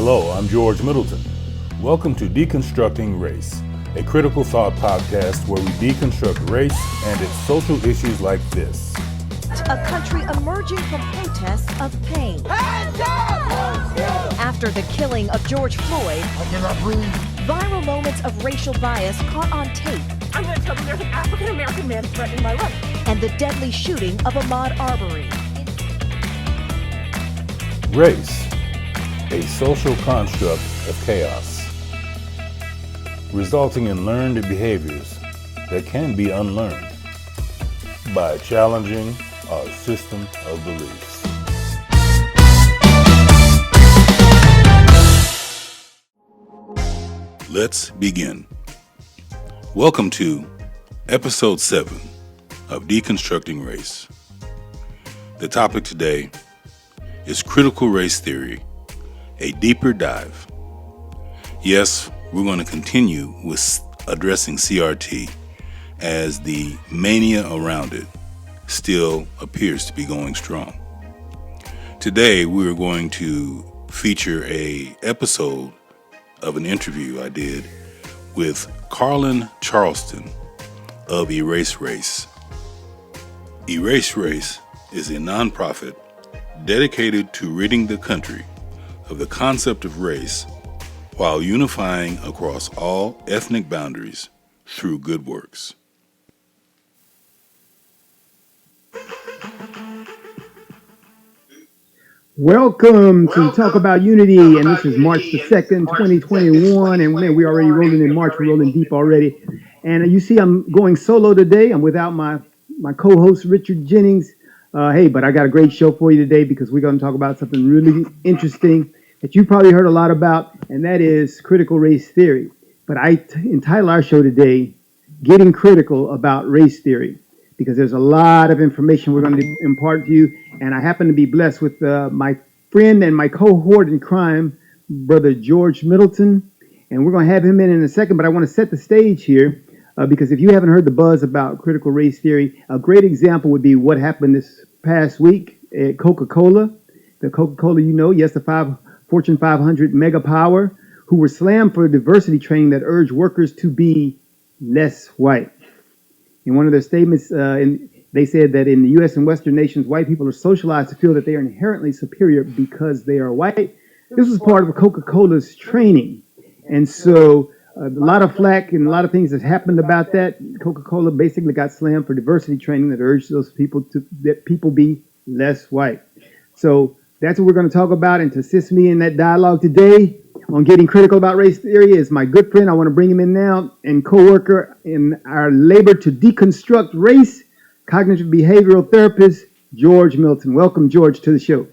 Hello, I'm George Middleton. Welcome to Deconstructing Race, a critical thought podcast where we deconstruct race and its social issues like this. A country emerging from protests of pain. After the killing of George Floyd, I cannot breathe. Viral moments of racial bias caught on tape. I'm going to tell them there's an African-American man threatening my life. And the deadly shooting of Ahmaud Arbery. Race, a social construct of chaos, resulting in learned behaviors that can be unlearned by challenging our system of beliefs. Let's begin. Welcome to episode 7 of Deconstructing Race. The topic today is critical race theory, a deeper dive. Yes, we're going to continue with addressing CRT as the mania around it still appears to be going strong. Today, we're going to feature an episode of an interview I did with Carlin Charleston of Erase Race. Erase Race is a nonprofit dedicated to ridding the country of the concept of race while unifying across all ethnic boundaries through good works. Welcome to Talk About Unity, and this is March the 2nd, 2021, and man, we're already rolling in March, we're rolling deep already. And you see I'm going solo today. I'm without my co-host, Richard Jennings. But I got a great show for you today because we're going to talk about something really interesting that you probably heard a lot about, and that is critical race theory. But I entitle our show today, Getting Critical About Race Theory, because there's a lot of information we're going to impart to you, and I happen to be blessed with my friend and my cohort in crime, Brother George Middleton, and we're going to have him in a second, but I want to set the stage here. Because if you haven't heard the buzz about critical race theory, a great example would be what happened this past week at Coca-Cola. The Coca-Cola, the Fortune 500 mega power, who were slammed for diversity training that urged workers to be less white. In one of their statements, they said that in the U.S. and Western nations, white people are socialized to feel that they are inherently superior because they are white. This was part of Coca-Cola's training. And so a lot of flack and a lot of things that happened about that. Coca-Cola basically got slammed for diversity training that urged those people that people be less white. So that's what we're going to talk about. And to assist me in that dialogue today on getting critical about race theory is my good friend. I want to bring him in now, and co-worker in our labor to deconstruct race, cognitive behavioral therapist, George Middleton. Welcome, George, to the show.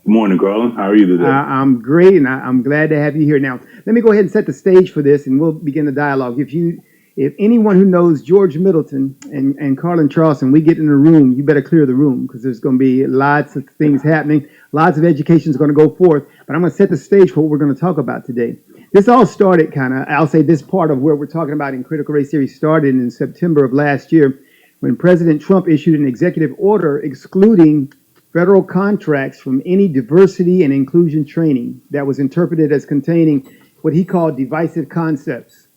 Good morning, Carlin. How are you today? I'm great, and I'm glad to have you here. Now, let me go ahead and set the stage for this, and we'll begin the dialogue. If anyone who knows George Middleton and Carlin Charleston, we get in the room, you better clear the room because there's going to be lots of things happening. Lots of education is going to go forth, but I'm going to set the stage for what we're going to talk about today. This all started I'll say this part of where we're talking about in critical race theory started in September of last year when President Trump issued an executive order excluding federal contracts from any diversity and inclusion training that was interpreted as containing what he called divisive concepts,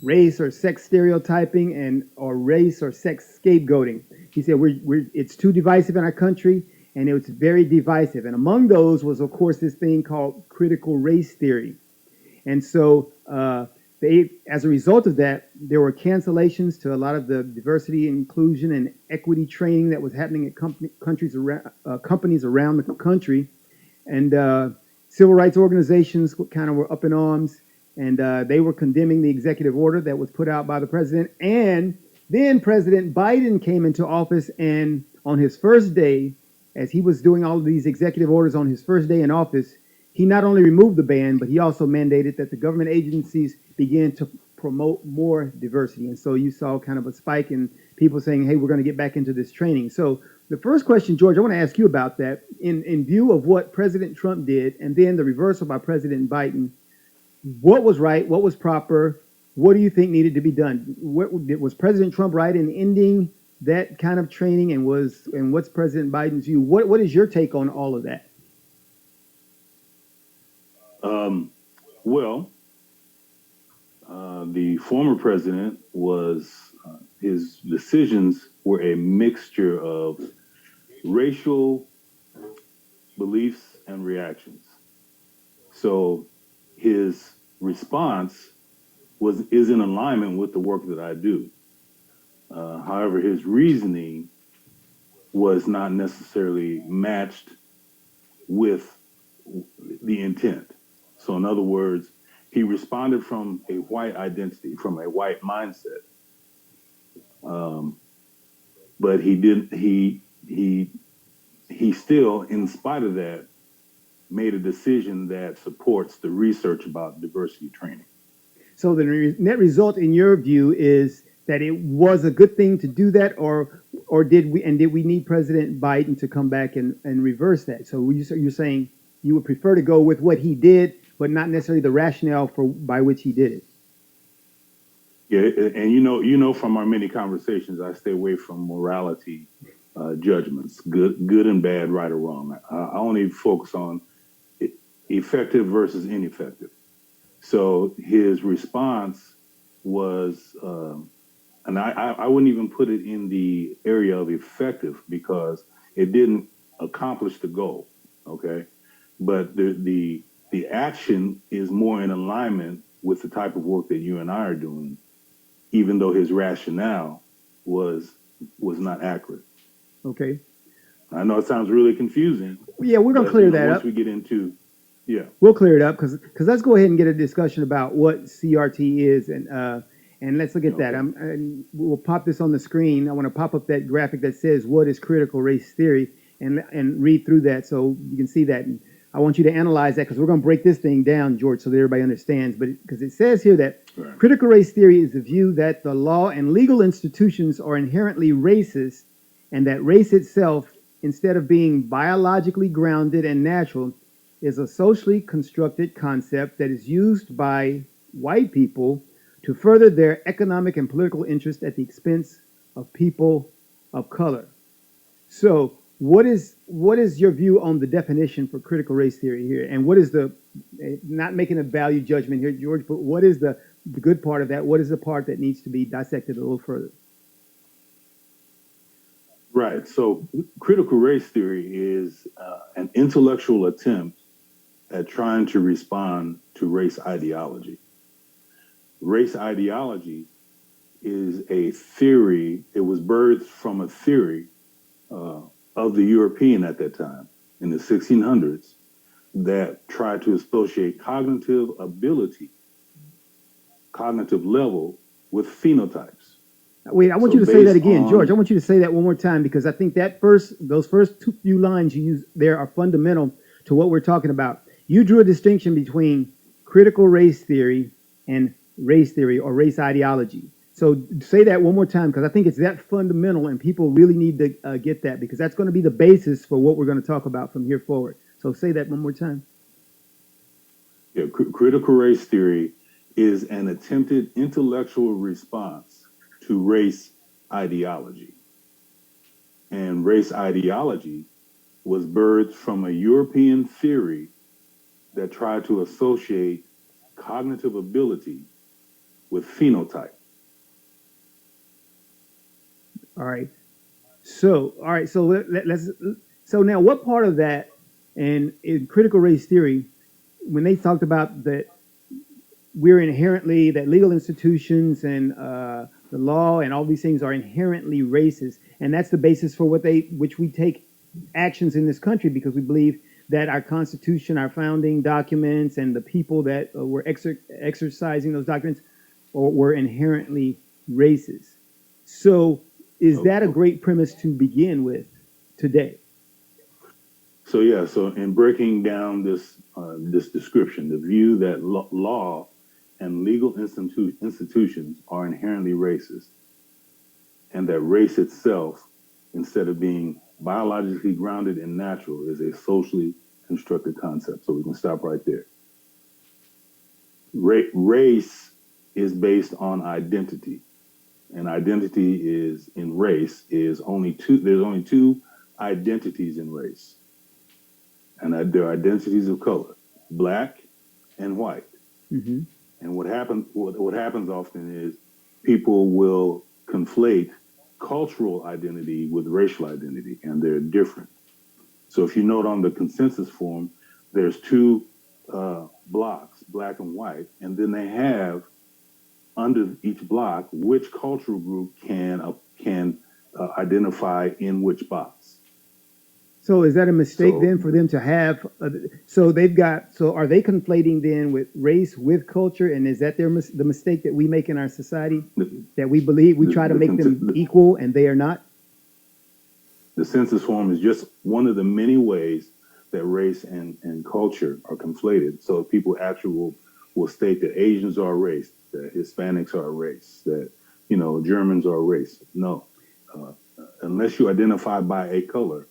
race or sex stereotyping, or race or sex scapegoating. He said it's too divisive in our country, and it's very divisive. And among those was, of course, this thing called critical race theory. And so as a result of that, there were cancellations to a lot of the diversity, inclusion, and equity training that was happening at companies around the country. And civil rights organizations kind of were up in arms, and they were condemning the executive order that was put out by the president. And then President Biden came into office, and on his first day, as he was doing all of these executive orders on his first day in office, he not only removed the ban, but he also mandated that the government agencies begin to promote more diversity. And so you saw kind of a spike in people saying, hey, we're going to get back into this training. So the first question, George, I want to ask you about that. In view of what President Trump did, and then the reversal by President Biden, what was right? What was proper? What do you think needed to be done? Was President Trump right in ending that kind of training, and what's President Biden's view? What is your take on all of that? Well, the former president his decisions were a mixture of racial beliefs and reactions. So his response is in alignment with the work that I do. However, his reasoning was not necessarily matched with the intent. So, in other words, he responded from a white identity, from a white mindset, but he didn't. He still, in spite of that, made a decision that supports the research about diversity training. So the net result, in your view, is that it was a good thing to do that, or did we need President Biden to come back and reverse that? So you're saying you would prefer to go with what he did, but not necessarily the rationale by which he did it. Yeah, and from our many conversations, I stay away from morality judgments, good and bad, right or wrong. I only focus on effective versus ineffective. So his response was, and I wouldn't even put it in the area of effective because it didn't accomplish the goal. Okay, but the action is more in alignment with the type of work that you and I are doing, even though his rationale was not accurate. Okay. I know it sounds really confusing. Yeah, we're gonna clear that up. Once we get into, yeah, we'll clear it up because let's go ahead and get a discussion about what CRT is and let's look at that. And we'll pop this on the screen. I want to pop up that graphic that says what is critical race theory and read through that so you can see that. And I want you to analyze that because we're going to break this thing down, George, so that everybody understands. But because it says here that critical race theory is the view that the law and legal institutions are inherently racist and that race itself, instead of being biologically grounded and natural, is a socially constructed concept that is used by white people to further their economic and political interest at the expense of people of color. So what is your view on the definition for critical race theory here? And what is not making a value judgment here, George, but what is the good part of that? What is the part that needs to be dissected a little further? Right. So critical race theory is an intellectual attempt at trying to respond to race ideology. Race ideology is a theory. It was birthed from a theory of the European at that time in the 1600s that tried to associate cognitive ability, cognitive level with phenotypes. Wait, I want you to say that again, George. I want you to say that one more time because I think those first few lines you use there are fundamental to what we're talking about. You drew a distinction between critical race theory and race theory or race ideology. So say that one more time because I think it's that fundamental and people really need to get that because that's going to be the basis for what we're going to talk about from here forward. So say that one more time. Yeah, critical race theory is an attempted intellectual response to race ideology. And race ideology was birthed from a European theory that tried to associate cognitive ability with phenotype. All right. So let's. So now, what part of that, and in critical race theory, when they talked about that, that legal institutions and the law and all these things are inherently racist, and that's the basis for which we take actions in this country because we believe that our Constitution, our founding documents, and the people that were exercising those documents were inherently racist. So is that a great premise to begin with today? So in breaking down this description, the view that law and legal institutions are inherently racist, and that race itself, instead of being biologically grounded and natural, is a socially constructed concept. So we can stop right there. Race is based on identity. And identity is in race is only two. There's only two identities in race, and there are identities of color: black and white. Hmm. And what happens often is people will conflate cultural identity with racial identity, and they're different. So if you note on the consensus form, there's two blocks, black and white, and then they have under each block which cultural group can identify in which box. So is that a mistake So then for them to have? So they've got. So are they conflating then with race with culture? And is that the mistake that we make in our society, the, that we believe we try to make them equal and they are not? the census form is just one of the many ways that race and culture are conflated. So people actually will state that Asians are a race, that Hispanics are a race, that Germans are a race. No, unless you identify by a color,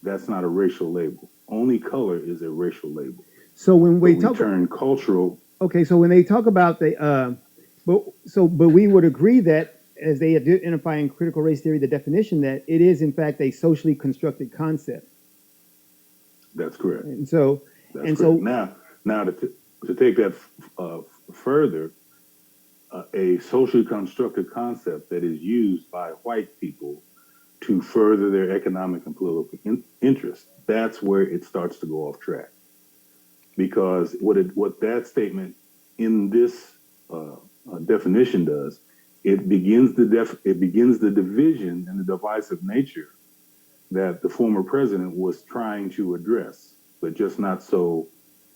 that's not a racial label. Only color is a racial label. So when But we we talk, turn cultural. okay, so when they talk about but we would agree that as they identify in critical race theory, the definition that it is in fact a socially constructed concept. That's correct. And so, That's and correct. so, Now to take that further, a socially constructed concept that is used by white people to further their economic and political interests. That's where it starts to go off track. Because what that statement in this definition does, it begins the division and the divisive nature that the former president was trying to address, but just not so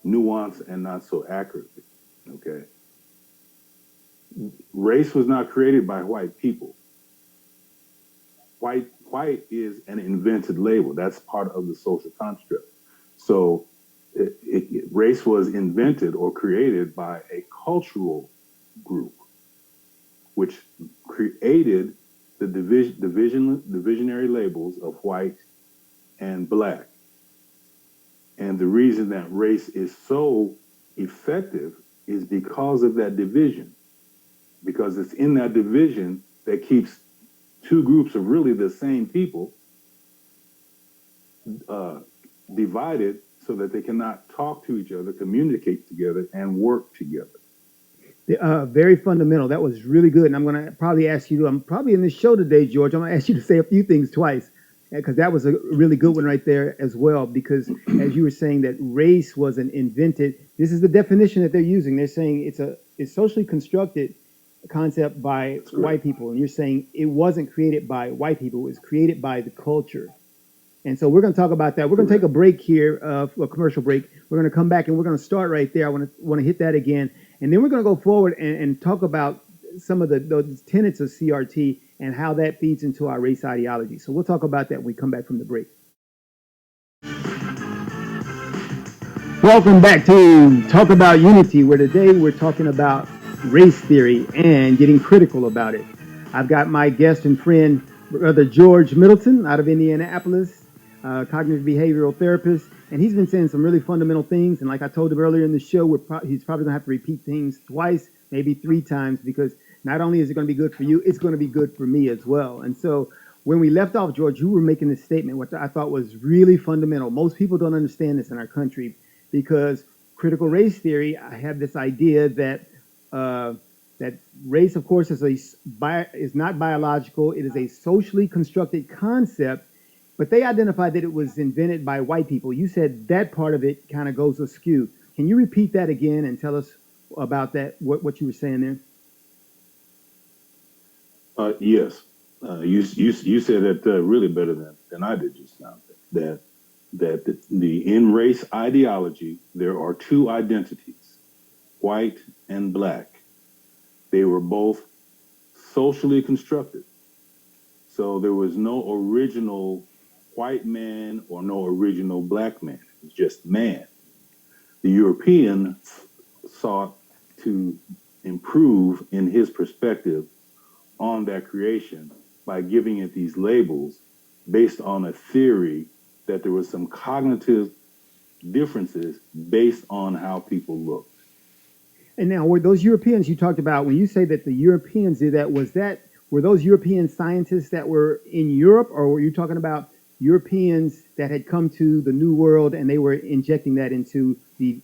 nuanced and not so accurately. Okay, race was not created by white people. White is an invented label. That's part of the social construct. So race was invented or created by a cultural group, which created the divisionary labels of white and black. And the reason that race is so effective is because of that division, because it's in that division that keeps two groups of really the same people divided so that they cannot talk to each other, communicate together, and work together. very fundamental. That was really good. And I'm going to probably ask you, I'm probably in this show today, George, I'm going to ask you to say a few things twice, because that was a really good one right there as well. Because as you were saying that race was an invented, this is the definition that they're using. They're saying it's socially constructed concept by white people. And you're saying it wasn't created by white people. It was created by the culture. And so we're going to talk about that. We're going to take a break here, a commercial break. We're going to come back and we're going to start right there. I want to hit that again. And then we're going to go forward and talk about some of the tenets of CRT and how that feeds into our race ideology. So we'll talk about that when we come back from the break. Welcome back to Talk About Unity, where today we're talking about race theory and getting critical about it. I've got my guest and friend, Brother George Middleton out of Indianapolis, cognitive behavioral therapist, and he's been saying some really fundamental things. And like I told him earlier in the show, he's probably going to have to repeat things twice, maybe three times, because not only is it going to be good for you, it's going to be good for me as well. And so when we left off, George, you were making this statement, which I thought was really fundamental. Most people don't understand this in our country because critical race theory, I have this idea that that race, of course, is not biological. It is a socially constructed concept, but they identified that it was invented by white people. You said that part of it kind of goes askew. Can you repeat that again and tell us about that, what you were saying there? Yes. You said it really better than I did just now. That in race ideology, there are two identities, white and black. They were both socially constructed. So there was no original white man or no original black man. It was just man. The European sought to improve in his perspective on that creation by giving it these labels based on a theory that there was some cognitive differences based on how people looked. And now, were those Europeans you talked about, when you say that the Europeans did that, were those European scientists that were in Europe, or were you talking about Europeans that had come to the New World and they were injecting that into the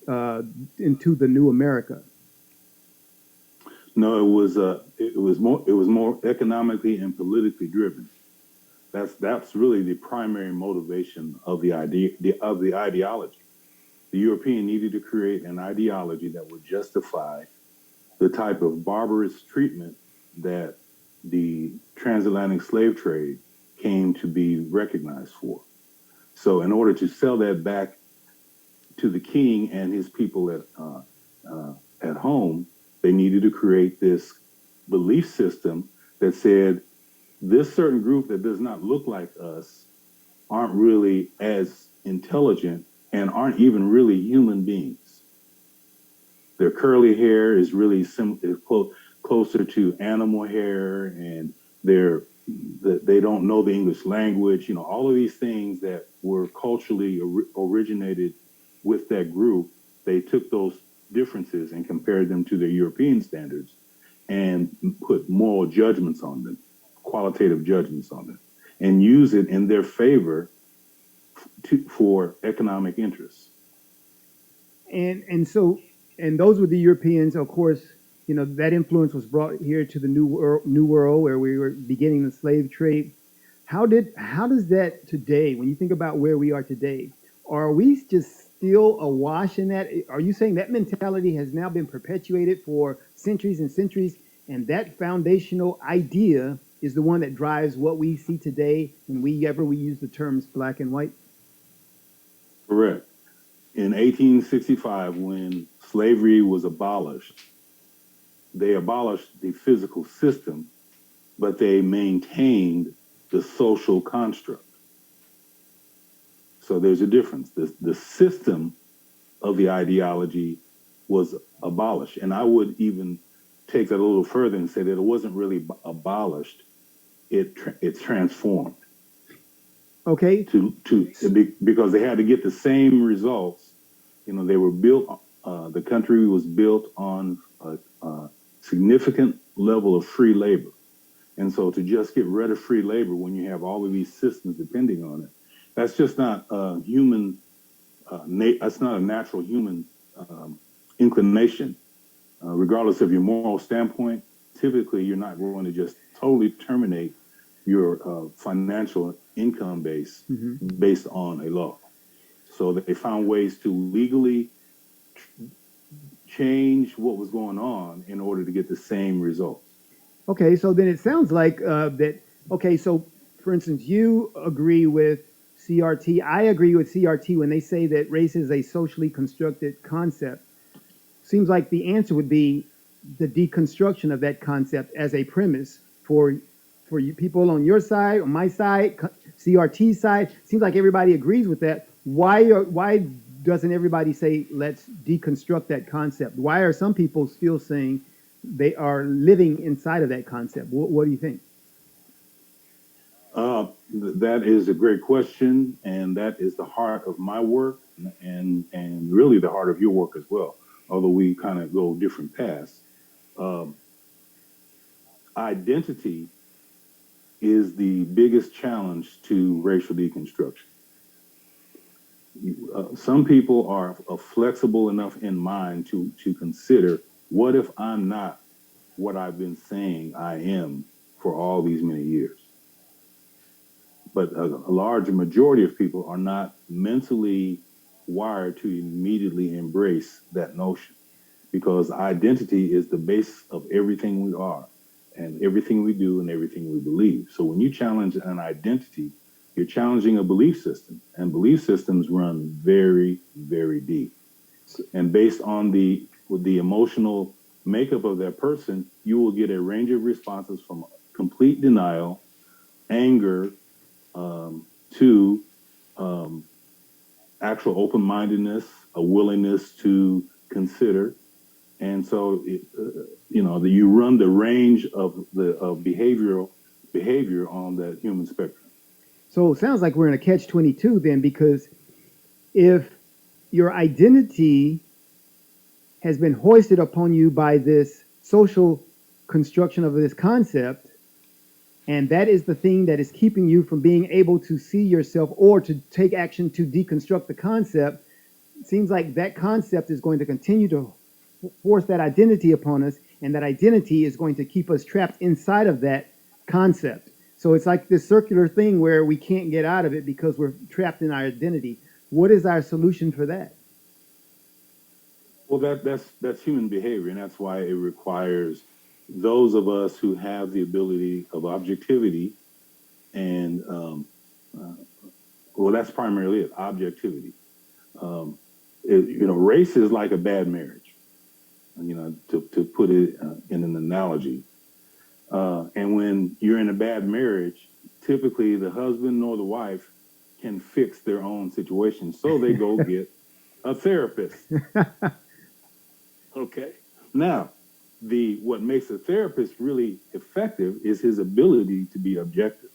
new America. No, it was more economically and politically driven. That's really the primary motivation of the idea of the ideology. The European needed to create an ideology that would justify the type of barbarous treatment that the transatlantic slave trade came to be recognized for. So, in order to sell that back to the king and his people at home, they needed to create this belief system that said this certain group that does not look like us aren't really as intelligent and aren't even really human beings. Their curly hair is really closer to animal hair, and they don't know the English language. You know, all of these things that were culturally originated with that group, they took those differences and compared them to their European standards and put moral judgments on them, qualitative judgments on them, and use it in their favor for economic interests. And those were the Europeans, of course. You know, that influence was brought here to the new world where we were beginning the slave trade. How does that today, when you think about where we are today, are we just still awash in that? Are you saying that mentality has now been perpetuated for centuries and centuries, and that foundational idea is the one that drives what we see today when we use the terms black and white? Correct. In 1865, when slavery was abolished, they abolished the physical system, but they maintained the social construct. So there's a difference. The system of the ideology was abolished. And I would even take that a little further and say that it wasn't really abolished. It's transformed. Okay. Because they had to get the same results. You know, they were built. The country was built on a significant level of free labor, and so to just get rid of free labor when you have all of these systems depending on it, that's just not a human. That's not a natural human inclination. Regardless of your moral standpoint, typically you're not going to just totally terminate your financial income base based on a law. So they found ways to legally change what was going on in order to get the same results. Okay, so then it sounds like that. Okay, so for instance, you agree with CRT. I agree with CRT when they say that race is a socially constructed concept. Seems like the answer would be the deconstruction of that concept as a premise for you people on your side, on my side, CRT's side. Seems like everybody agrees with that. Why doesn't everybody say let's deconstruct that concept? Why are some people still saying they are living inside of that concept? What do you think? That is a great question, and that is the heart of my work, and really the heart of your work as well. Although we kind of go different paths. Identity is the biggest challenge to racial deconstruction. Some people are flexible enough in mind to consider, what if I'm not what I've been saying I am for all these many years? But a large majority of people are not mentally wired to immediately embrace that notion, because identity is the base of everything we are and everything we do and everything we believe. So when you challenge an identity, you're challenging a belief system, and belief systems run very, very deep. And based on the emotional makeup of that person, you will get a range of responses from complete denial, anger, to actual open-mindedness, a willingness to consider. And so, you run the range of behavior on the human spectrum. So it sounds like we're in a catch-22 then, because if your identity has been hoisted upon you by this social construction of this concept, And that is the thing that is keeping you from being able to see yourself or to take action to deconstruct the concept. It seems like that concept is going to continue to force that identity upon us, and that identity is going to keep us trapped inside of that concept. So it's like this circular thing where we can't get out of it because we're trapped in our identity. What is our solution for that? Well, that's human behavior, and that's why it requires those of us who have the ability of objectivity and well, that's primarily it, objectivity. Race is like a bad marriage. To put it in an analogy. And when you're in a bad marriage, typically the husband nor the wife can fix their own situation, so they go get a therapist. Okay. Now, what makes a therapist really effective is his ability to be objective.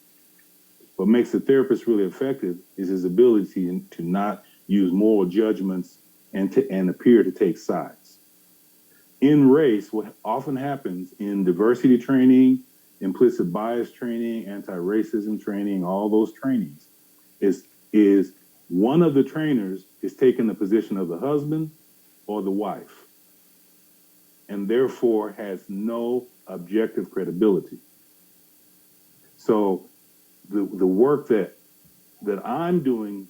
What makes a therapist really effective is his ability to not use moral judgments and appear to take sides. In race, what often happens in diversity training, implicit bias training, anti-racism training, all those trainings, is one of the trainers is taking the position of the husband or the wife, and therefore has no objective credibility. So the work that I'm doing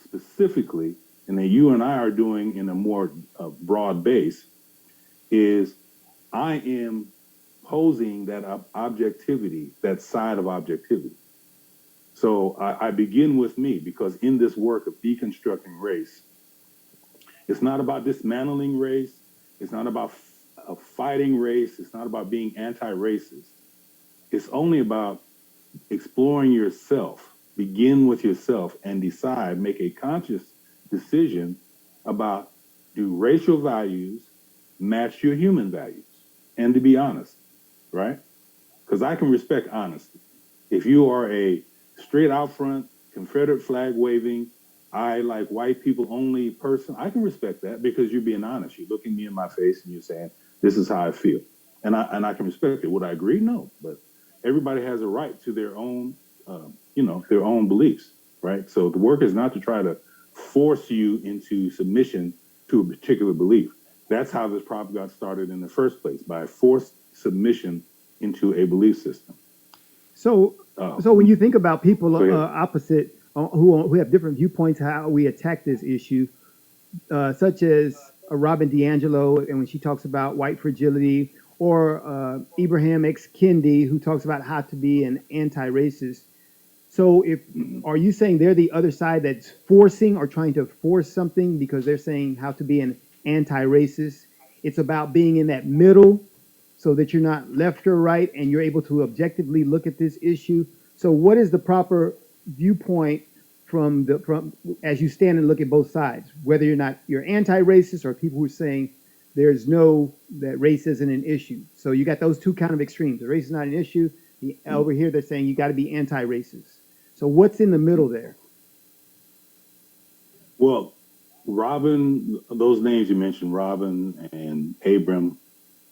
specifically, and that you and I are doing in a more broad base, is I am posing that objectivity, that side of objectivity. So I begin with me, because in this work of deconstructing race, it's not about dismantling race. It's not about fighting race. It's not about being anti-racist. It's only about exploring yourself. Begin with yourself and decide, make a conscious decision about, do racial values match your human values? And to be honest, right? Because I can respect honesty. If you are a straight out front, Confederate flag waving, I like white people only person, I can respect that, because you're being honest. You're looking me in my face and you're saying, this is how I feel. And I can respect it. Would I agree? No. But everybody has a right to their own, their own beliefs, right? So the work is not to try to force you into submission to a particular belief. That's how this problem got started in the first place, by forced submission into a belief system. So when you think about people opposite who have different viewpoints, how we attack this issue, such as Robin DiAngelo, and when she talks about white fragility, or Ibrahim X. Kendi, who talks about how to be an anti-racist. So are you saying they're the other side that's forcing or trying to force something because they're saying how to be an anti-racist? It's about being in that middle so that you're not left or right and you're able to objectively look at this issue. So what is the proper viewpoint from as you stand and look at both sides, whether you're anti-racist or people who are saying that race isn't an issue? So you got those two kind of extremes. The race is not an issue. Over here, they're saying you got to be anti-racist. So what's in the middle there? Well, Robin, those names you mentioned, Robin and Abram,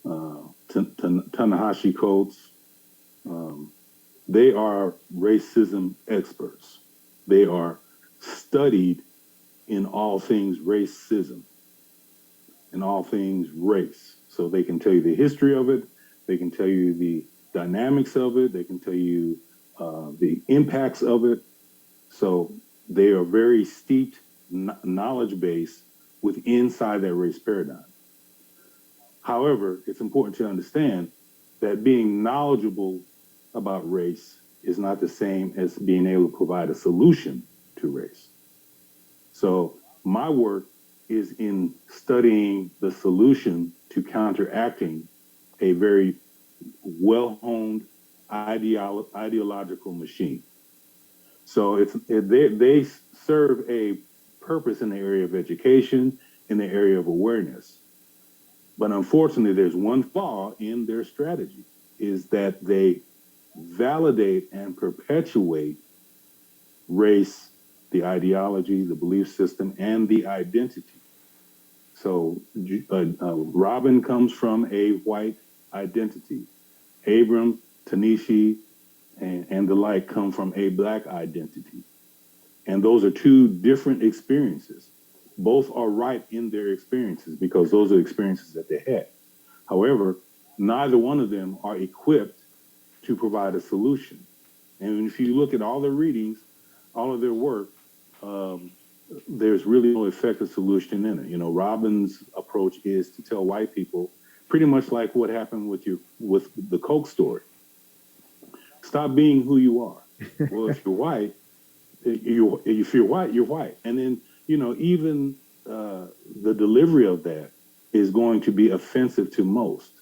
Tanahashi Coates, they are racism experts. They are studied in all things racism, in all things race. So they can tell you the history of it. They can tell you the dynamics of it. They can tell you the impacts of it. So they are very steeped knowledge base inside that race paradigm. However, it's important to understand that being knowledgeable about race is not the same as being able to provide a solution to race. So my work is in studying the solution to counteracting a very well-honed ideological machine. So they serve a purpose in the area of education, in the area of awareness. But unfortunately, there's one flaw in their strategy, is that they validate and perpetuate race, the ideology, the belief system, and the identity. So Robin comes from a white identity. Abram, Tanishi, and the like come from a black identity. And those are two different experiences. Both are right in their experiences because those are experiences that they had. However, neither one of them are equipped to provide a solution. And if you look at all their readings, all of their work, um, there's really no effective solution in it. You know, Robin's approach is to tell white people pretty much like what happened with the Coke story. Stop being who you are. Well, if you're white, if you're white, you're white. And then, you know, even the delivery of that is going to be offensive to most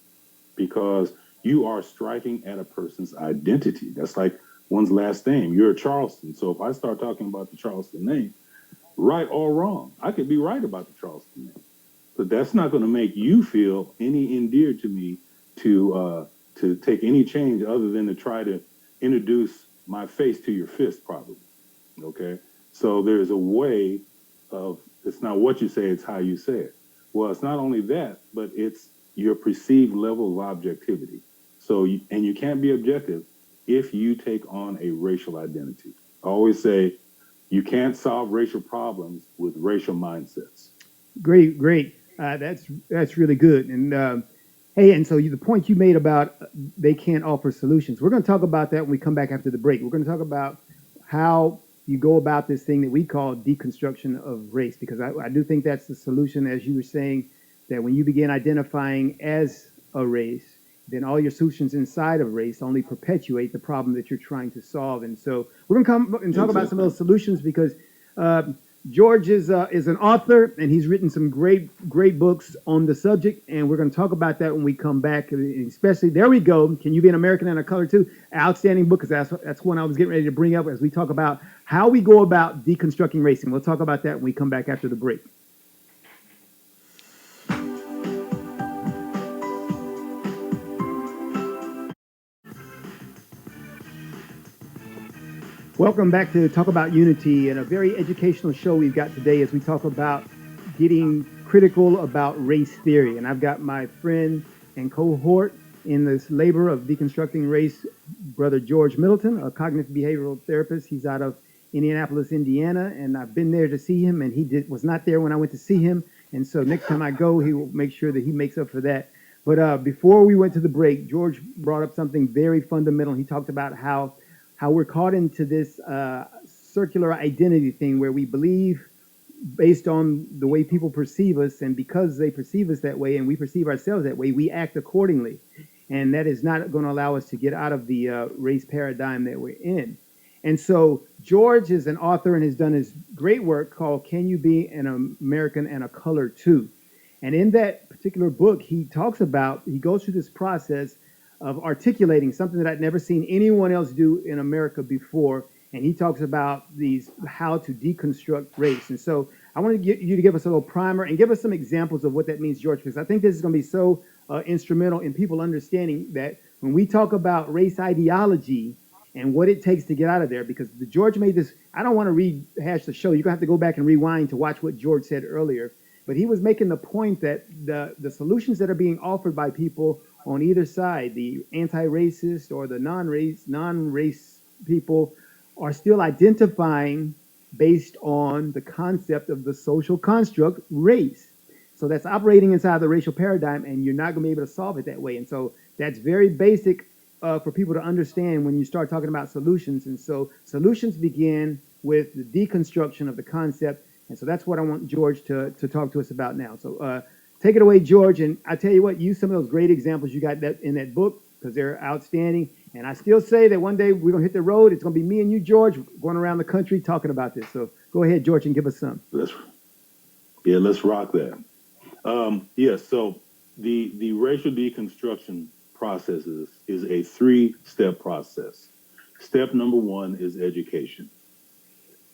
because you are striking at a person's identity. That's like one's last name. You're a Charleston. So if I start talking about the Charleston name, right or wrong, I could be right about the Charleston name. But that's not going to make you feel any endeared to me to take any change other than to try to introduce my face to your fist, probably. Okay, so there's a way of, it's not what you say, it's how you say it. Well, it's not only that, but it's your perceived level of objectivity. So, and you can't be objective if you take on a racial identity. I always say you can't solve racial problems with racial mindsets. Great, great. That's really good. And hey, and so the point you made about they can't offer solutions. We're going to talk about that when we come back after the break. We're going to talk about how you go about this thing that we call deconstruction of race, because I do think that's the solution, as you were saying, that when you begin identifying as a race, then all your solutions inside of race only perpetuate the problem that you're trying to solve. And so we're going to come and talk about some of those solutions because George is an author, and he's written some great books on the subject, and we're going to talk about that when we come back. Especially, there we go. Can You Be an American and a Color Too? Outstanding book, because that's one I was getting ready to bring up as we talk about how we go about deconstructing race, and we'll talk about that when we come back after the break. Welcome back to Talk About Unity, and a very educational show we've got today as we talk about getting critical about race theory. And I've got my friend and cohort in this labor of deconstructing race, Brother George Middleton, a cognitive behavioral therapist. He's out of Indianapolis, Indiana, and I've been there to see him, and he was not there when I went to see him. And so next time I go, he will make sure that he makes up for that. But before we went to the break, George brought up something very fundamental. He talked about how we're caught into this circular identity thing where we believe based on the way people perceive us, and because they perceive us that way and we perceive ourselves that way, we act accordingly. And that is not going to allow us to get out of the race paradigm that we're in. And so George is an author and has done his great work called Can You Be an American and a Color Too? And in that particular book, he goes through this process of articulating something that I'd never seen anyone else do in America before. And he talks about how to deconstruct race. And so I want to get you to give us a little primer and give us some examples of what that means, George, because I think this is going to be so instrumental in people understanding that when we talk about race ideology and what it takes to get out of there, because George made this, I don't want to rehash the show. You're going to have to go back and rewind to watch what George said earlier. But he was making the point that the solutions that are being offered by people on either side, the anti-racist or the non-race people, are still identifying based on the concept of the social construct race. So that's operating inside the racial paradigm, and you're not going to be able to solve it that way. And so that's very basic for people to understand when you start talking about solutions. And so solutions begin with the deconstruction of the concept. And so that's what I want George to talk to us about now. So take it away, George. And I tell you what, use some of those great examples you got in that book, because they're outstanding. And I still say that one day we're going to hit the road. It's going to be me and you, George, going around the country talking about this. So go ahead, George, and give us some. Let's rock that. So the racial deconstruction process is a 3-step process. Step number 1 is education.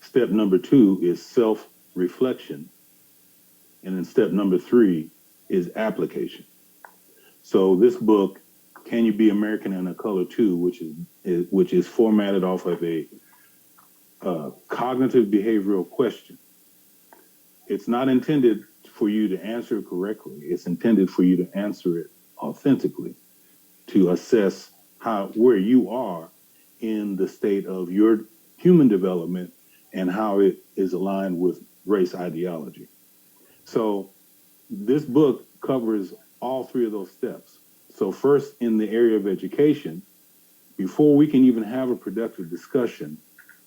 Step number 2 is self-reflection. And then step number 3 is application. So this book, Can You Be American and a Color Too, which is formatted off of a cognitive behavioral question. It's not intended for you to answer it correctly. It's intended for you to answer it authentically, to assess where you are in the state of your human development and how it is aligned with race ideology. So this book covers all three of those steps. So first, in the area of education, before we can even have a productive discussion,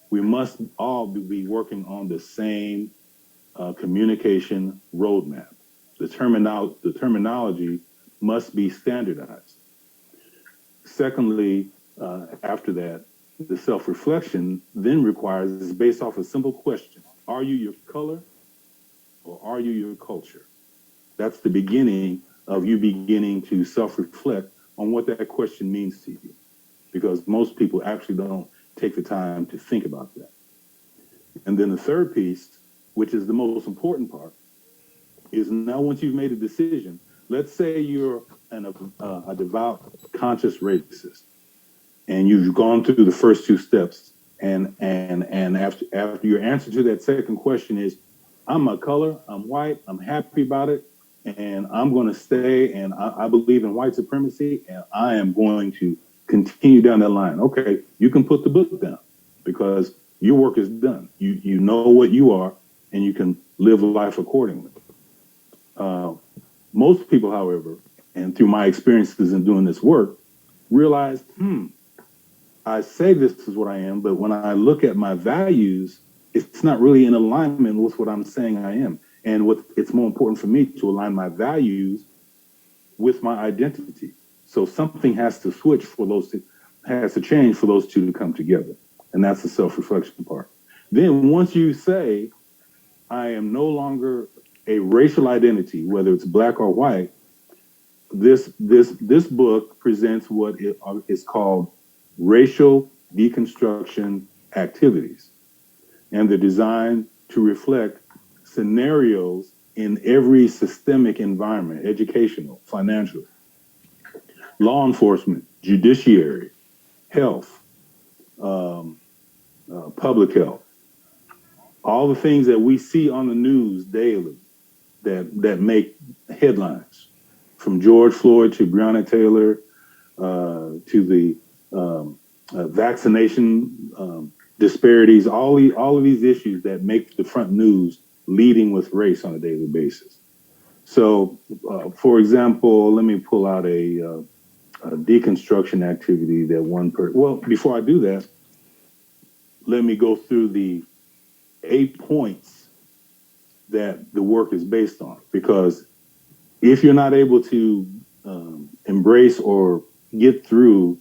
we must all be working on the same communication roadmap. The terminology must be standardized. Secondly, after that, the self-reflection then requires is based off a simple question: are you your color or are you your culture? That's the beginning of you beginning to self-reflect on what that question means to you, because most people actually don't take the time to think about that. And then the third piece, which is the most important part, is now once you've made a decision, let's say you're a devout, conscious racist, and you've gone through the first two steps, and after your answer to that second question is, I'm a color, I'm white, I'm happy about it, and I'm going to stay, and I believe in white supremacy, and I am going to continue down that line. Okay, you can put the book down because your work is done. You know what you are, and you can live life accordingly. Most people, however, and through my experiences in doing this work, realize, I say this is what I am, but when I look at my values, it's not really in alignment with what I'm saying I am. And it's more important for me to align my values with my identity. So something has to switch has to change for those two to come together. And that's the self-reflection part. Then once you say, I am no longer a racial identity, whether it's black or white, this book presents what is called racial deconstruction activities. And they're designed to reflect scenarios in every systemic environment: educational, financial, law enforcement, judiciary, health, public health, all the things that we see on the news daily that make headlines, from George Floyd to Breonna Taylor, to the vaccination disparities, all of these issues that make the front news leading with race on a daily basis. So, for example, let me pull out a deconstruction activity that one person. Well, before I do that, let me go through the 8 points that the work is based on, because if you're not able to embrace or get through,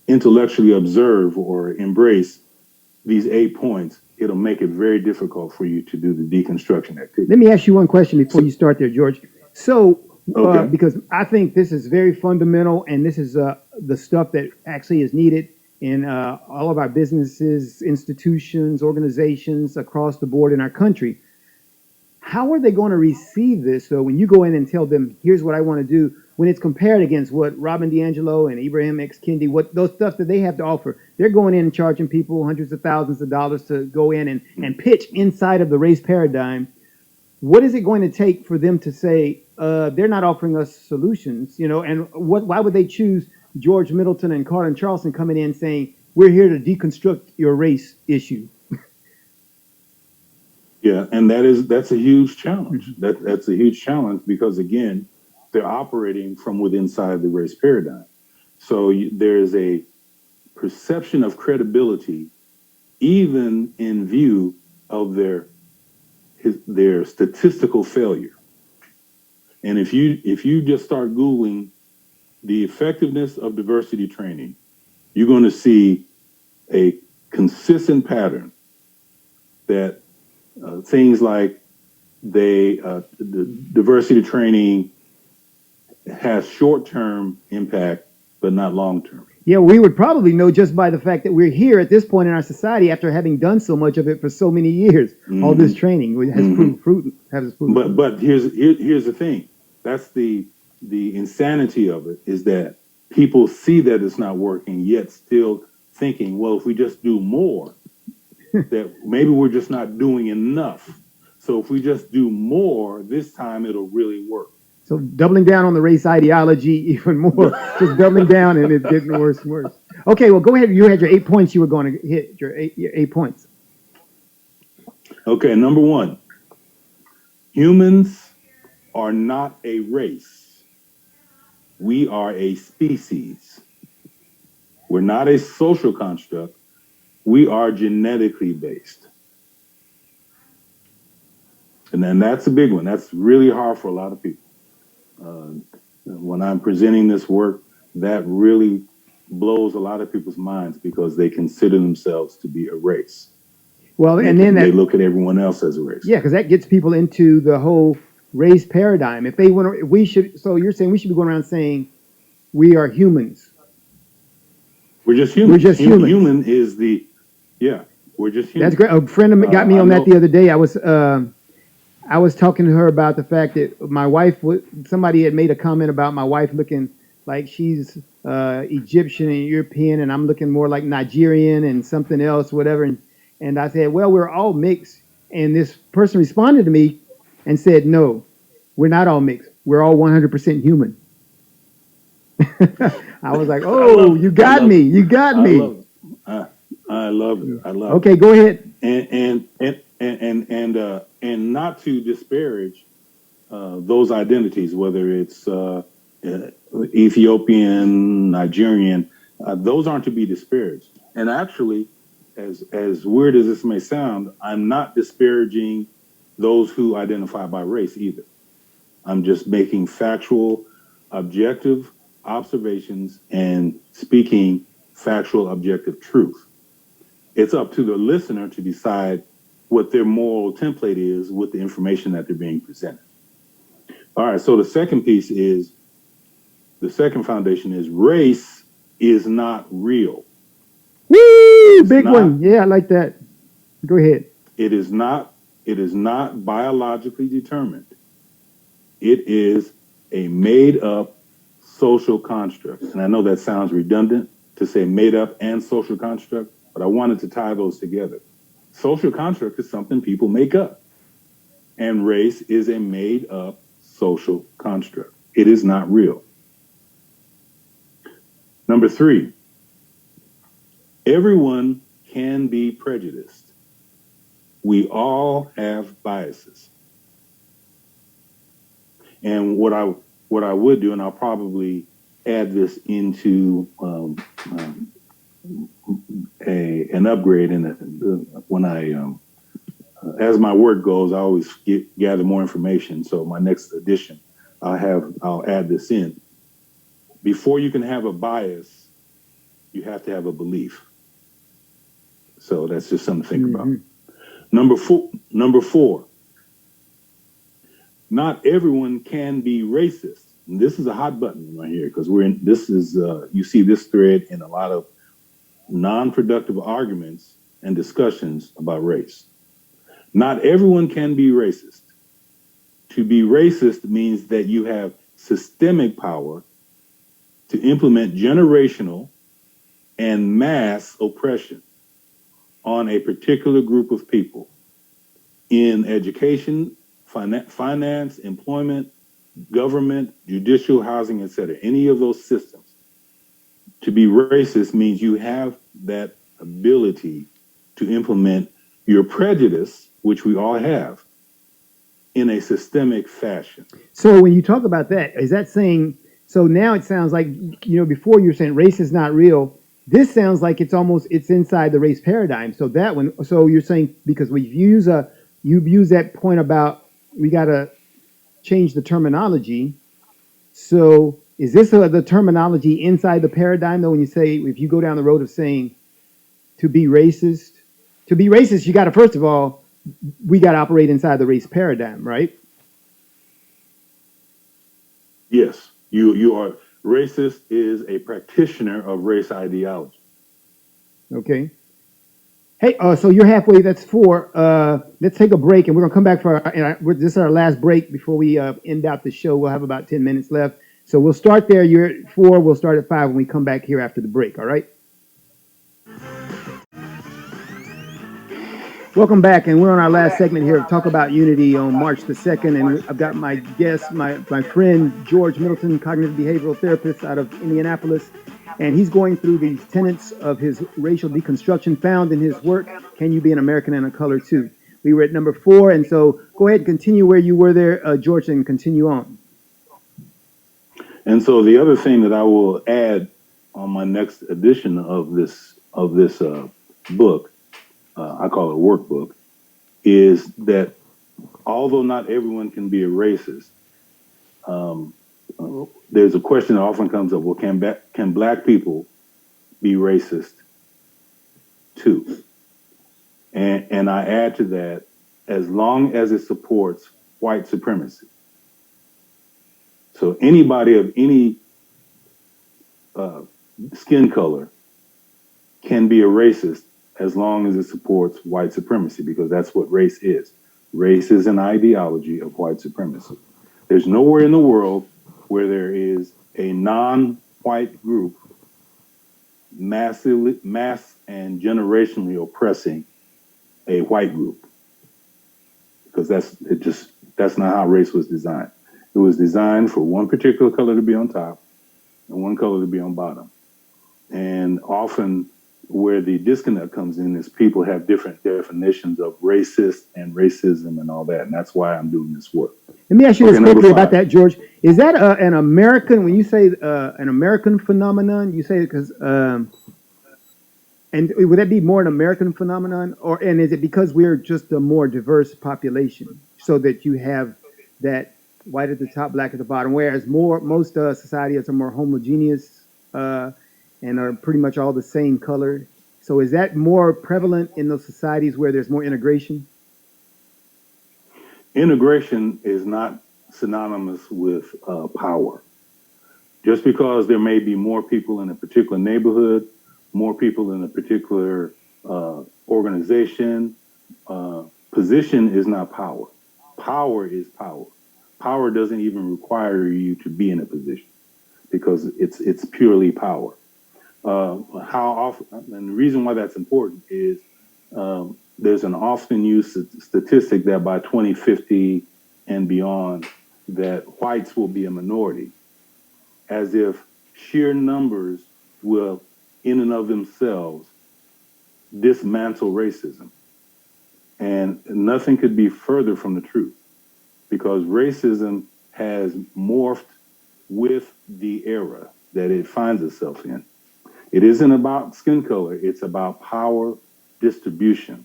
intellectually observe or embrace these 8 points, it'll make it very difficult for you to do the deconstruction activity. Let me ask you one question before you start there, George. So, because I think this is very fundamental, and this is the stuff that actually is needed in all of our businesses, institutions, organizations across the board in our country. How are they going to receive this? So when you go in and tell them, here's what I want to do, when it's compared against what Robin DiAngelo and Ibrahim X. Kendi, what those stuff that they have to offer, they're going in and charging people hundreds of thousands of dollars to go in and pitch inside of the race paradigm. What is it going to take for them to say, they're not offering us solutions, and why would they choose George Middleton and Carlin Charleston coming in saying, we're here to deconstruct your race issue? Yeah, and that's a huge challenge. That's a huge challenge because, again, they're operating from within inside the race paradigm. So there's a perception of credibility, even in view of their statistical failure. And if you just start Googling the effectiveness of diversity training, you're going to see a consistent pattern that things like the diversity training has short-term impact, but not long-term. Yeah, we would probably know just by the fact that we're here at this point in our society after having done so much of it for so many years. Mm-hmm. All this training has proven. But here's the thing. That's the insanity of it, is that people see that it's not working, yet still thinking, well, if we just do more, that maybe we're just not doing enough. So if we just do more, this time it'll really work. So doubling down on the race ideology even more, just doubling down, and it's getting worse and worse. Okay, well, go ahead. You had your 8 points. You were going to hit your eight points. Okay, number one, humans are not a race. We are a species. We're not a social construct. We are genetically based. And then that's a big one. That's really hard for a lot of people. When I'm presenting this work, that really blows a lot of people's minds because they consider themselves to be a race. Well, and then they look at everyone else as a race. Yeah, because that gets people into the whole race paradigm. If they want to, we should. So you're saying we should be going around saying we are humans. We're just humans. We're just humans. Human is the, yeah. We're just humans. That's great. A friend of mine got me on that the other day. I was talking to her about the fact that my wife, somebody had made a comment about my wife looking like she's Egyptian and European, and I'm looking more like Nigerian and something else, whatever. And I said, well, we're all mixed. And this person responded to me and said, no, we're not all mixed. We're all 100% human. I was like, oh, you got me. You got me. I love it. I love it. Okay, go ahead. And not to disparage those identities, whether it's Ethiopian, Nigerian, those aren't to be disparaged. And actually, as weird as this may sound, I'm not disparaging those who identify by race either. I'm just making factual, objective observations and speaking factual, objective truth. It's up to the listener to decide what their moral template is with the information that they're being presented. All right, so the second foundation is race is not real. Woo! Big one. Yeah, I like that. Go ahead. It is not biologically determined. It is a made up social construct. And I know that sounds redundant to say made up and social construct, but I wanted to tie those together. Social construct is something people make up, and race is a made up social construct. It is not real. Number 3, everyone can be prejudiced. We all have biases. And what I would do, and I'll probably add this into an upgrade when I as my work goes, I always gather more information. So my next edition, I'll add this in. Before you can have a bias, you have to have a belief. So that's just something to think about. Number four, not everyone can be racist. And this is a hot button right here because you see this thread in a lot of non-productive arguments and discussions about race. Not everyone can be racist. To be racist means that you have systemic power to implement generational and mass oppression on a particular group of people in education, finance, employment, government, judicial, housing, etc. Any of those systems. To be racist means you have that ability to implement your prejudice, which we all have, in a systemic fashion. So when you talk about that, is that saying, so now it sounds like, before you were saying race is not real. This sounds like it's inside the race paradigm. So that one, so you're saying, because you've used that point about we got to change the terminology. So is this the terminology inside the paradigm, though, when you say, if you go down the road of saying to be racist, you got to, first of all, we got to operate inside the race paradigm, right? Yes, you are. Racist is a practitioner of race ideology. Okay. Hey, so you're halfway. That's 4. Let's take a break, and we're going to come back this is our last break before we end out the show. We'll have about 10 minutes left. So we'll start there. You're at 4. We'll start at 5 when we come back here after the break. All right? Welcome back, and we're on our last segment here to talk about unity on March the 2nd, and I've got my guest, my friend, George Middleton, cognitive behavioral therapist out of Indianapolis, And he's going through these tenets of his racial deconstruction found in his work, Can You Be an American and a Color Too? We were at number 4, and so go ahead and continue where you were there, George, and continue on. And so the other thing that I will add on my next edition of this book, I call it a workbook, is that although not everyone can be a racist, there's a question that often comes up: well, can black people be racist too? And I add to that, as long as it supports white supremacy. So anybody of any skin color can be a racist as long as it supports white supremacy, because that's what race is. Race is an ideology of white supremacy. There's nowhere in the world where there is a non-white group mass and generationally oppressing a white group, because that's not how race was designed. It was designed for one particular color to be on top and one color to be on bottom. And often where the disconnect comes in is people have different definitions of racist and racism and all that. And that's why I'm doing this work. Let me ask you this quickly about that, George. Is that an American, when you say an American phenomenon, you say because, and would that be more an American phenomenon, and is it because we're just a more diverse population, so that you have that white at the top, black at the bottom, whereas most societies are more homogeneous and are pretty much all the same color? So is that more prevalent in those societies where there's more integration? Integration is not synonymous with power. Just because there may be more people in a particular neighborhood, more people in a particular organization, position is not power. Power is power. Power doesn't even require you to be in a position, because it's purely power. How often, and the reason why that's important is there's an often used statistic that by 2050 and beyond, that whites will be a minority, as if sheer numbers will, in and of themselves, dismantle racism. And nothing could be further from the truth, because racism has morphed with the era that it finds itself in. It isn't about skin color, it's about power distribution.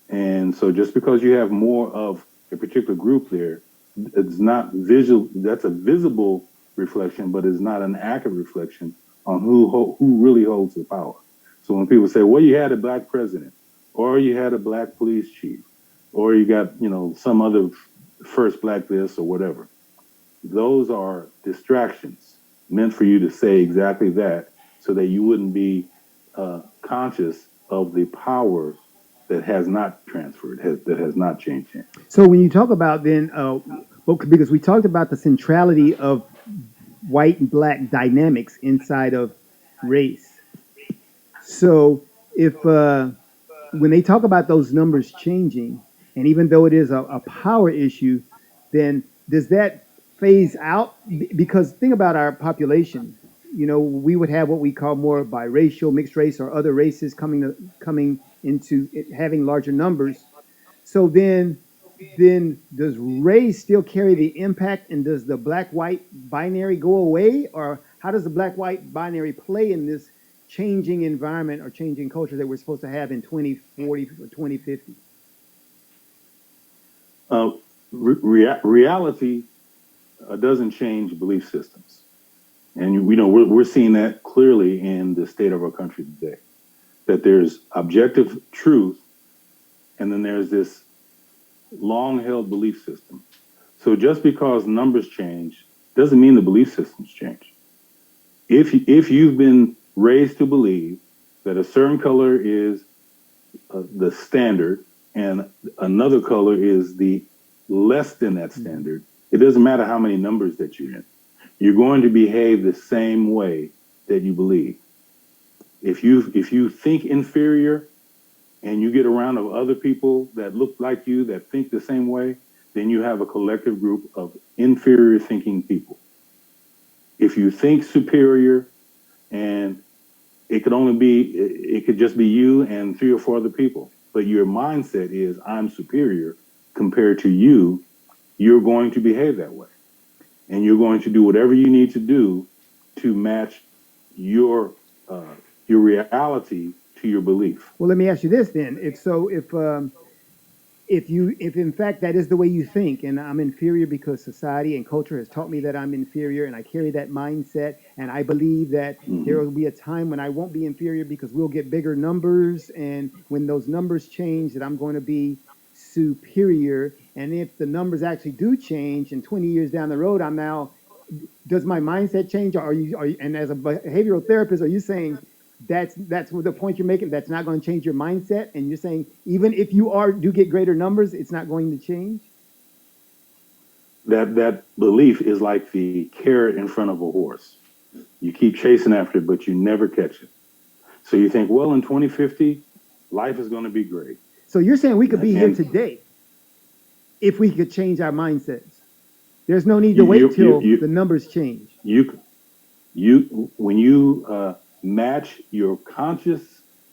And so just because you have more of a particular group there, it's not visual, that's a visible reflection, but it's not an accurate reflection on who really holds the power. So when people say, well, you had a black president, or you had a black police chief, or you got, some other first black this or whatever, those are distractions meant for you to say exactly that, so that you wouldn't be conscious of the power that has not transferred, that has not changed hands. So when you talk about then, because we talked about the centrality of white and black dynamics inside of race. So if when they talk about those numbers changing, and even though it is a power issue, then does that phase out? Because think about our population. We would have what we call more biracial, mixed race, or other races coming into it, having larger numbers. So then does race still carry the impact, and does the black-white binary go away, or how does the black-white binary play in this changing environment or changing culture that we're supposed to have in 2040 or 2050? Reality doesn't change belief systems. And we're seeing that clearly in the state of our country today, that there's objective truth, and then there's this long-held belief system. So just because numbers change doesn't mean the belief systems change. If you've been raised to believe that a certain color is the standard and another color is the less than that standard, it doesn't matter how many numbers that you're in. You're going to behave the same way that you believe. If you think inferior and you get around of other people that look like you, that think the same way, then you have a collective group of inferior thinking people. If you think superior and it could just be you and three or four other people. But your mindset is, I'm superior compared to you. You're going to behave that way, and you're going to do whatever you need to do to match your your reality to your belief. Well, let me ask you this then. If in fact that is the way you think, and I'm inferior because society and culture has taught me that I'm inferior, and I carry that mindset, and I believe that there will be a time when I won't be inferior because we'll get bigger numbers, and when those numbers change, that I'm going to be superior. And if the numbers actually do change, and 20 years down the road, I'm now, does my mindset change? Or are you, and as a behavioral therapist, are you saying that's what the point you're making? That's not going to change your mindset, and you're saying even if you do get greater numbers, it's not going to change. That belief is like the carrot in front of a horse. You keep chasing after it, but you never catch it. So you think, well, in 2050, life is going to be great. So you're saying we could be here today if we could change our mindsets. There's no need to wait till the numbers change. When you match your conscious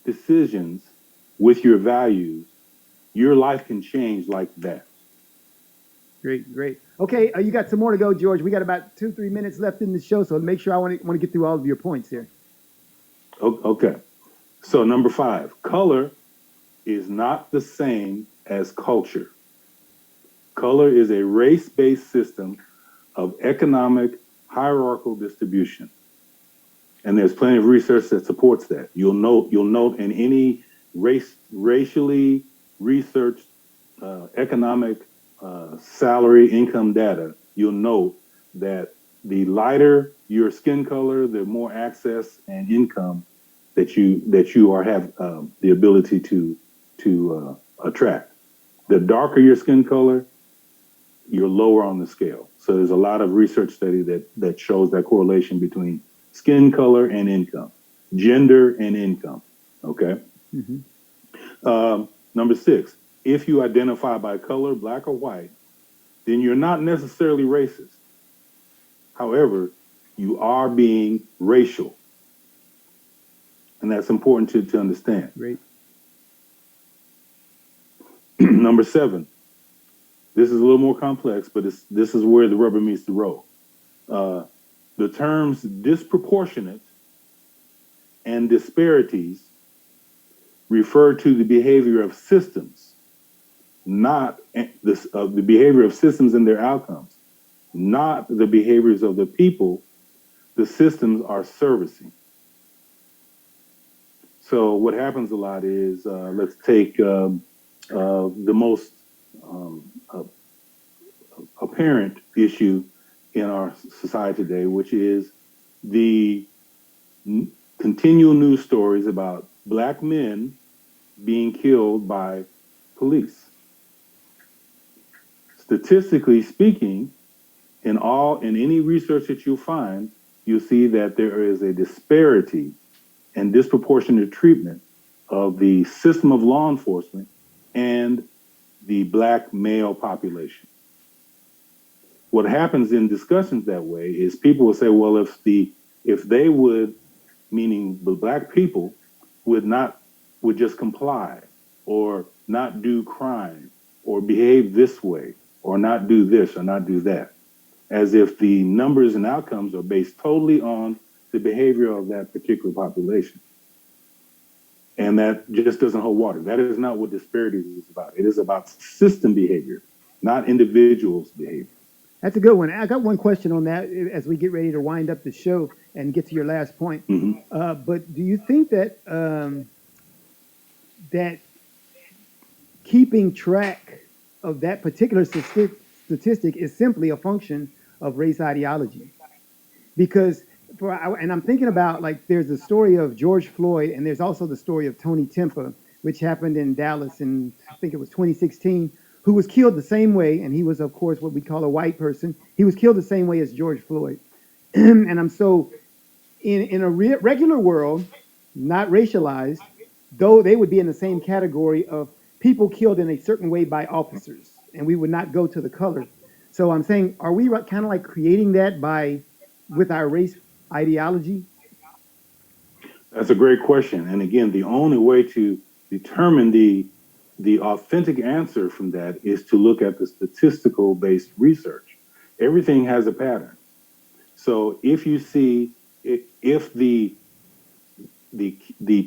decisions with your values, your life can change like that. Great. Okay, you got some more to go, George. We got about 2-3 minutes left in the show, so make sure I want to get through all of your points here. Okay. So number 5, color is not the same as culture. Color is a race-based system of economic hierarchical distribution. And there's plenty of research that supports that. You'll note in any racially researched economic salary income data, you'll note that the lighter your skin color, the more access and income that you have the ability to attract. The darker your skin color, you're lower on the scale. So there's a lot of research study that shows that correlation between skin color and income, gender and income. Okay. Number 6, if you identify by color, black or white, then you're not necessarily racist. However, you are being racial. And that's important to understand. Great. Number 7, this is a little more complex, but this is where the rubber meets the road. The terms disproportionate and disparities refer to the behavior of systems, not the behavior of systems and their outcomes, not the behaviors of the people the systems are servicing. So what happens a lot is, let's take the most apparent issue in our society today, which is the continual news stories about black men being killed by police. Statistically speaking, in any research that you'll find, you'll see that there is a disparity and disproportionate treatment of the system of law enforcement and the black male population. What happens in discussions that way is people will say, well, if they would, meaning the black people, would just comply or not do crime or behave this way or not do this or not do that, as if the numbers and outcomes are based totally on the behavior of that particular population. And that just doesn't hold water. That is not what disparities is about. It is about system behavior, not individuals' behavior. That's a good one. I got one question on that as we get ready to wind up the show and get to your last point. But do you think that that keeping track of that particular statistic is simply a function of race ideology? Because and I'm thinking about, like, there's the story of George Floyd, and there's also the story of Tony Timpa, which happened in Dallas in, I think it was 2016, who was killed the same way, and he was, of course, what we call a white person. He was killed the same way as George Floyd. And I'm so, in a regular world, not racialized, though they would be in the same category of people killed in a certain way by officers, and we would not go to the color. So I'm saying, are we kind of like creating that with our race ideology? That's a great question. And again, the only way to determine the authentic answer from that is to look at the statistical based research. Everything has a pattern. So if you see if the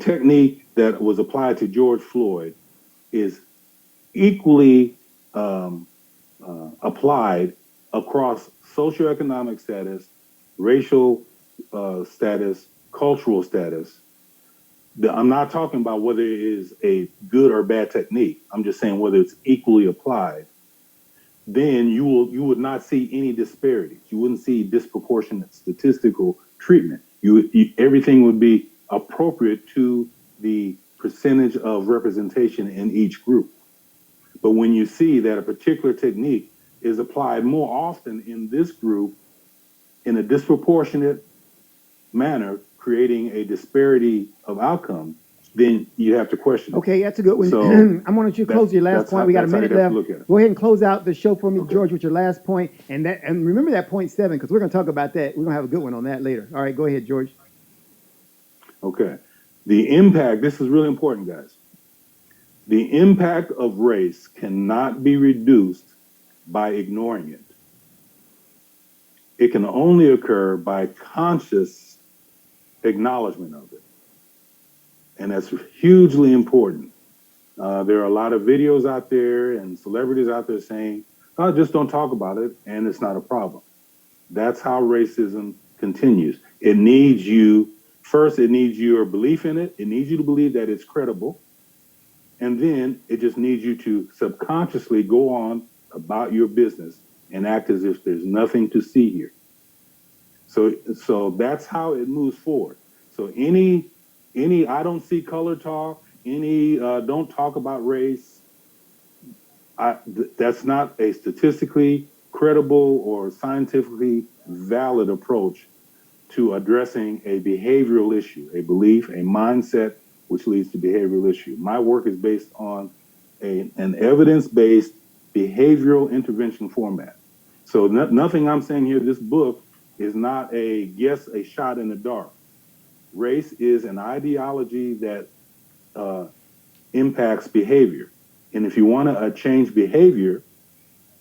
technique that was applied to George Floyd is equally applied across socioeconomic status, racial status, cultural status. I'm not talking about whether it is a good or bad technique. I'm just saying whether it's equally applied. Then you would not see any disparities. You wouldn't see disproportionate statistical treatment. Everything would be appropriate to the percentage of representation in each group. But when you see that a particular technique is applied more often in this group in a disproportionate manner, creating a disparity of outcome, then you have to question it. Okay, that's a good one. So I want you to close your last point. We got a minute left. Go ahead and close out the show for me, okay, George, with your last point. And remember that point 7, because we're going to talk about that. We're going to have a good one on that later. All right, go ahead, George. Okay. The impact, this is really important, guys. The impact of race cannot be reduced by ignoring it. It can only occur by conscious acknowledgement of it. And that's hugely important. There are a lot of videos out there and celebrities out there saying, oh, just don't talk about it, and it's not a problem. That's how racism continues. It needs your belief in it. It needs you to believe that it's credible. And then it just needs you to subconsciously go on about your business and act as if there's nothing to see here. So that's how it moves forward. So any I don't see color talk, don't talk about race, that's not a statistically credible or scientifically valid approach to addressing a behavioral issue, a belief, a mindset, which leads to behavioral issue. My work is based on an evidence-based behavioral intervention format. So nothing I'm saying here, this book is not a shot in the dark. Race is an ideology that impacts behavior. And if you want to change behavior,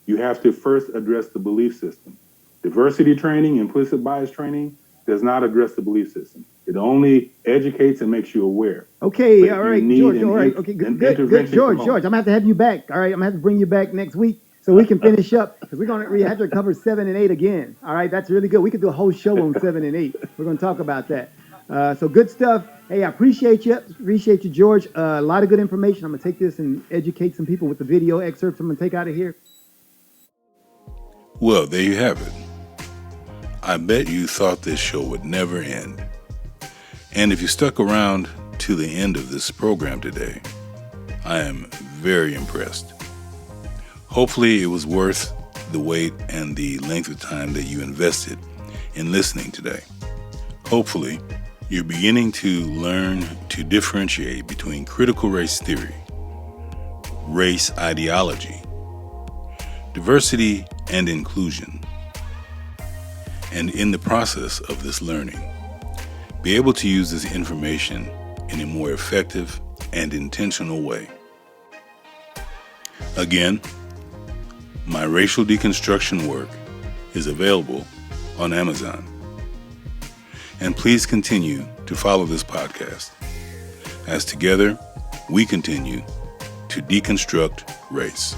you have to first address the belief system. Diversity training, implicit bias training does not address the belief system. It only educates and makes you aware. Okay, all right, George. All right, okay, good. George, I'm gonna have to have you back. All right, I'm gonna have to bring you back next week so we can finish up, because we have to cover 7 and 8 again. All right, that's really good. We could do a whole show on 7 and 8. We're gonna talk about that. So good stuff. Hey, I appreciate you. Appreciate you, George. A lot of good information. I'm gonna take this and educate some people with the video excerpts I'm gonna take out of here. Well, there you have it. I bet you thought this show would never end. And if you stuck around to the end of this program today, I am very impressed. Hopefully it was worth the wait and the length of time that you invested in listening today. Hopefully you're beginning to learn to differentiate between critical race theory, race ideology, diversity and inclusion, and in the process of this learning, be able to use this information in a more effective and intentional way. Again, my racial deconstruction work is available on Amazon. And please continue to follow this podcast, as together we continue to deconstruct race.